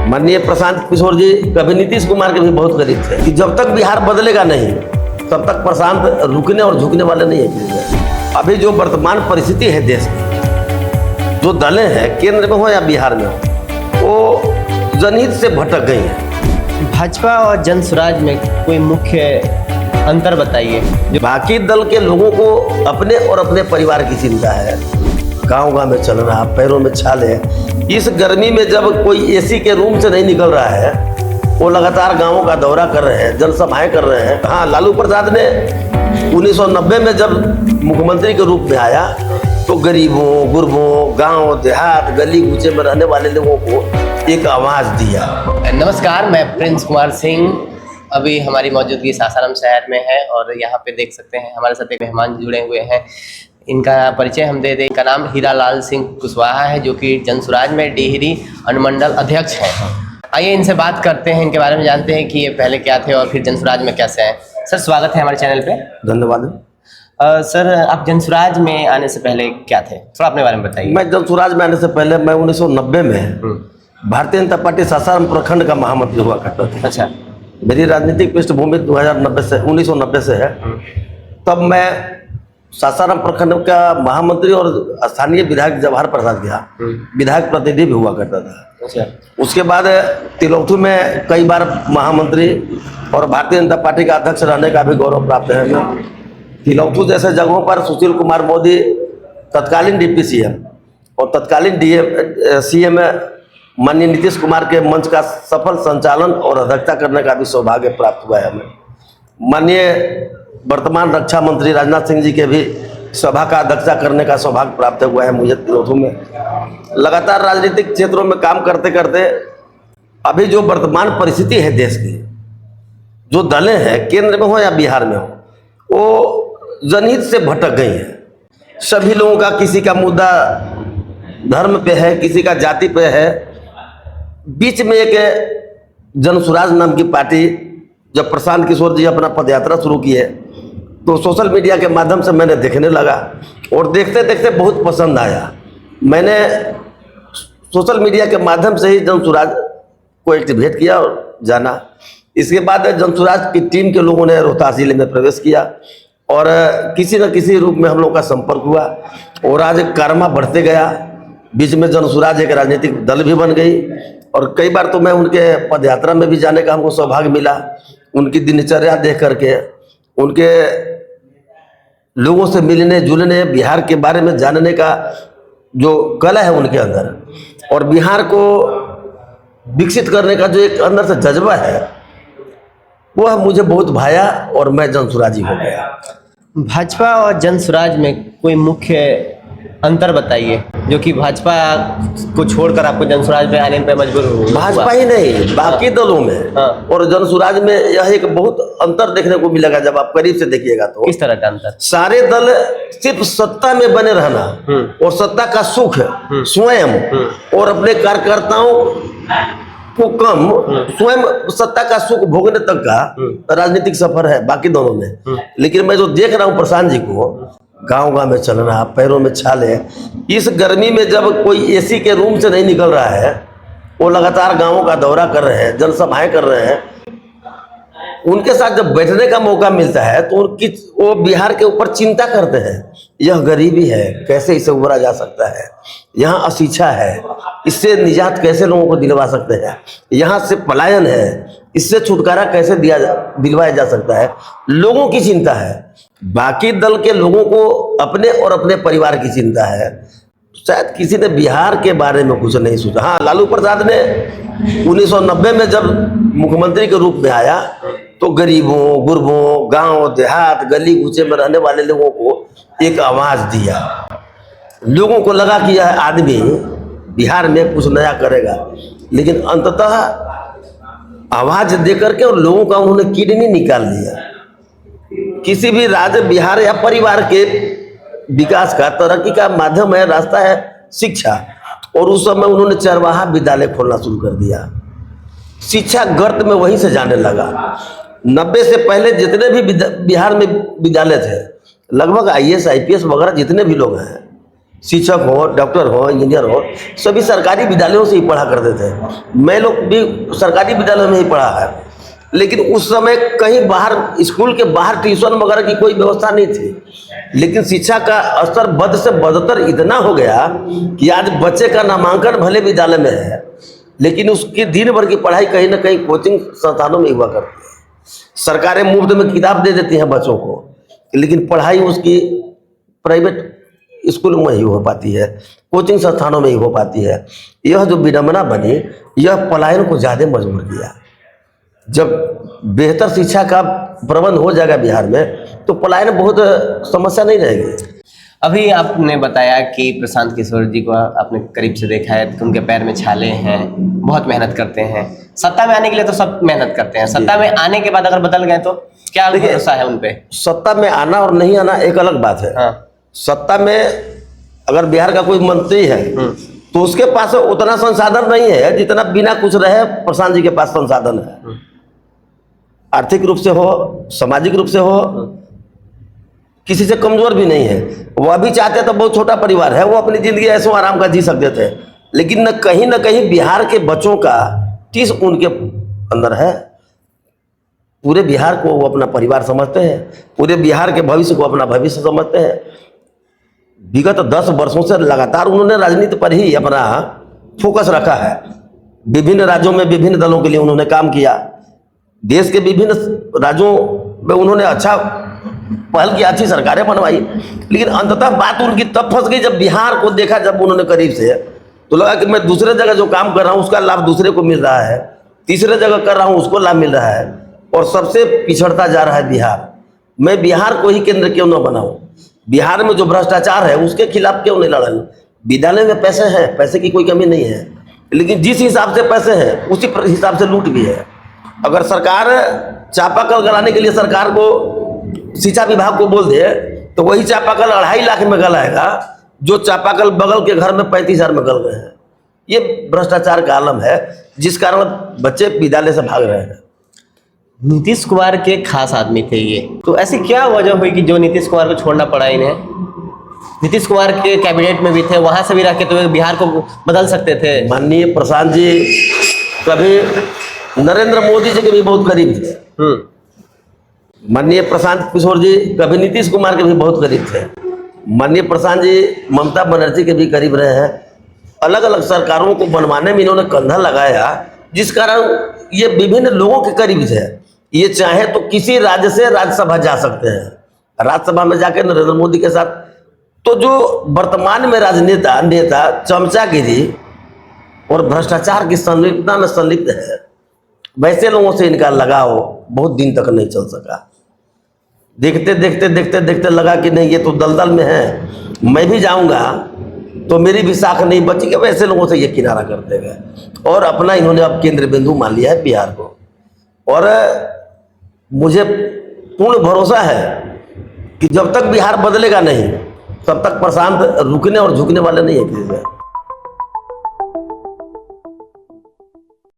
माननीय प्रशांत किशोर जी कभी नीतीश कुमार के भी बहुत करीब थे कि जब तक बिहार बदलेगा नहीं तब तक प्रशांत रुकने और झुकने वाले नहीं है। अभी जो वर्तमान परिस्थिति है देश की, जो दलें हैं केंद्र में हो या बिहार में हो, वो जनहित से भटक गई हैं। भाजपा और जन स्वराज में कोई मुख्य अंतर बताइए। बाकी दल के लोगों को अपने और अपने परिवार की चिंता है, गांव गांव में चलना, पैरों में छाले। इस गर्मी में जब कोई एसी के रूम से नहीं निकल रहा है, वो लगातार गांवों का दौरा कर रहे हैं, जनसभाएं कर रहे हैं। हाँ, लालू प्रसाद ने 1990 में जब मुख्यमंत्री के रूप में आया तो गरीबों, गुरबों, गांव देहात, गली कूचे में रहने वाले लोगों को एक आवाज़ दिया। नमस्कार, मैं प्रिंस कुमार सिंह। अभी हमारी मौजूदगी सासाराम शहर में है और यहाँ पे देख सकते हैं हमारे साथ एक मेहमान जुड़े हुए हैं। इनका परिचय हम दे दें। इनका नाम हीरालाल सिंह कुशवाहा है, जो कि जन स्वराज में डिहरी अनुमंडल अध्यक्ष हैं। आइए इनसे बात करते हैं, इनके बारे में जानते हैं कि ये पहले क्या थे और फिर जन स्वराज में कैसे हैं। सर, स्वागत है हमारे चैनल पे। धन्यवाद। सर, आप जन स्वराज में आने से पहले क्या थे, थोड़ा अपने बारे में बताइए। मैं जन स्वराज में आने से पहले मैं 1990 में भारतीय जनता पार्टी सासाराम प्रखंड का महामंत्री हुआ करता था। अच्छा। मेरी राजनीतिक पृष्ठभूमि 1990 से है। तब मैं सासाराम प्रखंड का महामंत्री और स्थानीय विधायक जवाहर प्रसाद के यहाँ विधायक प्रतिनिधि भी हुआ करता था। अच्छा। उसके बाद तिलौथू में कई बार महामंत्री और भारतीय जनता पार्टी का अध्यक्ष रहने का भी गौरव प्राप्त है हमें। तिलौथू जैसे जगहों पर सुशील कुमार मोदी तत्कालीन डिप्टी सीएम और तत्कालीन सीएम माननीय नीतीश कुमार के मंच का सफल संचालन और अध्यक्षता करने का भी सौभाग्य प्राप्त हुआ है हमें। माननीय वर्तमान रक्षा मंत्री राजनाथ सिंह जी के भी सभा का अध्यक्षता करने का सौभाग्य प्राप्त हुआ है मुझे तिलौथू में। लगातार राजनीतिक क्षेत्रों में काम करते करते अभी जो वर्तमान परिस्थिति है देश की, जो दलें हैं केंद्र में हो या बिहार में हो, वो जनहित से भटक गई हैं। सभी लोगों का, किसी का मुद्दा धर्म पे है, किसी का जाति पे है। बीच में एक जन स्वराज नाम की पार्टी, जब प्रशांत किशोर जी अपना पदयात्रा शुरू किए तो सोशल मीडिया के माध्यम से मैंने देखने लगा और देखते देखते बहुत पसंद आया। मैंने सोशल मीडिया के माध्यम से ही जन स्वराज को एक्टिवेट किया और जाना। इसके बाद जन स्वराज की टीम के लोगों ने रोहतास जिले में प्रवेश किया और किसी न किसी रूप में हम लोग का संपर्क हुआ और आज कारमा बढ़ते गया। बीच में जन स्वराज एक राजनीतिक दल भी बन गई और कई बार तो मैं उनके पदयात्रा में भी जाने का हमको सौभाग्य मिला। उनकी दिनचर्या देख करके, उनके लोगों से मिलने जुलने, बिहार के बारे में जानने का जो कला है उनके अंदर और बिहार को विकसित करने का जो एक अंदर से जज्बा है, वह मुझे बहुत भाया और मैं जन स्वराजी हो गया। भाजपा और जन स्वराज में कोई मुख्य अंतर बताइए, जो कि भाजपा को छोड़कर आपको जन स्वराज में आने पे मजबूर हुआ। भाजपा ही नहीं, बाकी दलों में और जन स्वराज में यह एक बहुत अंतर देखने को मिलेगा जब आप करीब से देखिएगा तो। किस तरह का अंतर? सारे दल सिर्फ सत्ता में बने रहना और सत्ता का सुख स्वयं और अपने कार्यकर्ताओं को कम, स्वयं सत्ता का सुख भोगने तक का राजनीतिक सफर है बाकी दोनों में। लेकिन मैं जो देख रहा हूँ प्रशांत जी को, गांव गांव में चलना, पैरों में छाले। इस गर्मी में जब कोई एसी के रूम से नहीं निकल रहा है, वो लगातार गांवों का दौरा कर रहे हैं, जनसभाएं कर रहे हैं। उनके साथ जब बैठने का मौका मिलता है तो वो बिहार के ऊपर चिंता करते हैं। यह गरीबी है, कैसे इसे उभरा जा सकता है। यहाँ अशिक्षा है, इससे निजात कैसे लोगों को दिलवा सकते हैं। यहाँ से पलायन है, इससे छुटकारा कैसे दिलवाया जा सकता है। लोगों की चिंता है, बाकी दल के लोगों को अपने और अपने परिवार की चिंता है। शायद किसी ने बिहार के बारे में कुछ नहीं सोचा। हाँ, लालू प्रसाद ने 1990 में जब मुख्यमंत्री के रूप में आया तो गरीबों, गुरबों, गांव देहात, गली कूचे में रहने वाले लोगों को एक आवाज़ दिया। लोगों को लगा कि यह आदमी बिहार में कुछ नया करेगा, लेकिन अंततः आवाज़ दे करके और लोगों का उन्होंने किडनी निकाल दिया। किसी भी राज्य, बिहार या परिवार के विकास का, तरक्की का माध्यम है, रास्ता है शिक्षा। और उस समय उन्होंने चरवाहा विद्यालय खोलना शुरू कर दिया। शिक्षा गर्त में वहीं से जाने लगा। 90 से पहले जितने भी बिहार में विद्यालय थे, लगभग IAS IPS वगैरह जितने भी लोग हैं, शिक्षक हो, डॉक्टर हो, इंजीनियर हो, सभी सरकारी विद्यालयों से ही पढ़ा करते थे। मैं लोग भी सरकारी विद्यालय में ही पढ़ा है, लेकिन उस समय कहीं बाहर, स्कूल के बाहर ट्यूशन वगैरह की कोई व्यवस्था नहीं थी। लेकिन शिक्षा का स्तर बद से बदतर इतना हो गया कि आज बच्चे का नामांकन भले विद्यालय में है, लेकिन उसकी दिन भर की पढ़ाई कहीं ना कहीं कोचिंग संस्थानों में हुआ करती है। सरकारें मुफ्त में किताब दे देती हैं बच्चों को, लेकिन पढ़ाई उसकी प्राइवेट स्कूल में ही हो पाती है, कोचिंग संस्थानों में ही हो पाती है। यह जो विडंबना बनी, यह पलायन को ज़्यादा मजबूर किया। जब बेहतर शिक्षा का प्रबंध हो जाएगा बिहार में, तो पलायन बहुत समस्या नहीं रहेगी। अभी आपने बताया कि प्रशांत किशोर जी को आपने करीब से देखा है कि उनके पैर में छाले हैं, बहुत मेहनत करते हैं। सत्ता में आने के लिए तो सब मेहनत करते हैं, सत्ता में आने के बाद अगर बदल गए तो क्या भरोसा है उन पे? सत्ता में आना और नहीं आना एक अलग बात है। हाँ। सत्ता में अगर बिहार का कोई मंत्री है तो उसके पास उतना संसाधन नहीं है जितना बिना कुछ रहे प्रशांत जी के पास संसाधन है। आर्थिक रूप से हो, सामाजिक रूप से हो, किसी से कमजोर भी नहीं है। वह भी चाहते तो बहुत छोटा परिवार है, वो अपनी जिंदगी ऐसे आराम का जी सकते थे, लेकिन न कहीं बिहार के बच्चों का टीस उनके अंदर है। पूरे बिहार को वो अपना परिवार समझते हैं, पूरे बिहार के भविष्य को अपना भविष्य समझते हैं। विगत 10 वर्षों से लगातार उन्होंने राजनीति पर ही अपना फोकस रखा है। विभिन्न राज्यों में विभिन्न दलों के लिए उन्होंने काम किया, देश के विभिन्न राज्यों में उन्होंने अच्छा पहल की, अच्छी सरकारें बनवाई। लेकिन अंततः बात उनकी तब फंस गई जब बिहार को देखा, जब उन्होंने करीब से, तो लगा कि मैं दूसरे जगह जो काम कर रहा हूँ उसका लाभ दूसरे को मिल रहा है, तीसरे जगह कर रहा हूँ उसको लाभ मिल रहा है, और सबसे पिछड़ता जा रहा है बिहार। मैं बिहार को ही केंद्र क्यों न बनाऊं? बिहार में जो भ्रष्टाचार है उसके खिलाफ क्यों नहीं लड़ूं? विद्यालय में पैसे हैं, पैसे की कोई कमी नहीं है, लेकिन जिस हिसाब से पैसे हैं उसी हिसाब से लूट भी है। अगर सरकार चापाकल गलाने के लिए सरकार को, शिक्षा विभाग को बोल दे, तो वही चापाकल 2.5 लाख में गलाएगा जो चापाकल बगल के घर में 35,000 में गल गए हैं। ये भ्रष्टाचार का आलम है, जिस कारण बच्चे विद्यालय से भाग रहे हैं। नीतीश कुमार के खास आदमी थे ये, तो ऐसी क्या वजह हुई कि जो नीतीश कुमार को छोड़ना पड़ा इन्हें? नीतीश कुमार के कैबिनेट में भी थे, वहां से भी रह के तो बिहार को बदल सकते थे। माननीय प्रशांत जी कभी नरेंद्र मोदी जी के भी बहुत करीब थे। माननीय प्रशांत किशोर जी कभी नीतीश कुमार के भी बहुत करीब थे। माननीय प्रशांत जी ममता बनर्जी के भी करीब रहे हैं। अलग अलग सरकारों को बनवाने में इन्होंने कंधा लगाया, जिस कारण ये विभिन्न लोगों के करीब थे। ये चाहे तो किसी राज्य से राज्यसभा जा सकते हैं, राज्यसभा में जाकर नरेंद्र मोदी के साथ। तो जो वर्तमान में राजनेता नेता चमचागिरी और भ्रष्टाचार की संलिप्तता में संलिप्त है, वैसे लोगों से इनका लगाव बहुत दिन तक नहीं चल सका। देखते देखते देखते देखते लगा कि नहीं, ये तो दलदल में है, मैं भी जाऊंगा तो मेरी भी साख नहीं बची, कि वैसे लोगों से ये किनारा करते गए और अपना इन्होंने अब केंद्र बिंदु मान लिया है बिहार को। और मुझे पूर्ण भरोसा है कि जब तक बिहार बदलेगा नहीं, तब तक प्रशांत रुकने और झुकने वाले नहीं है किसी से।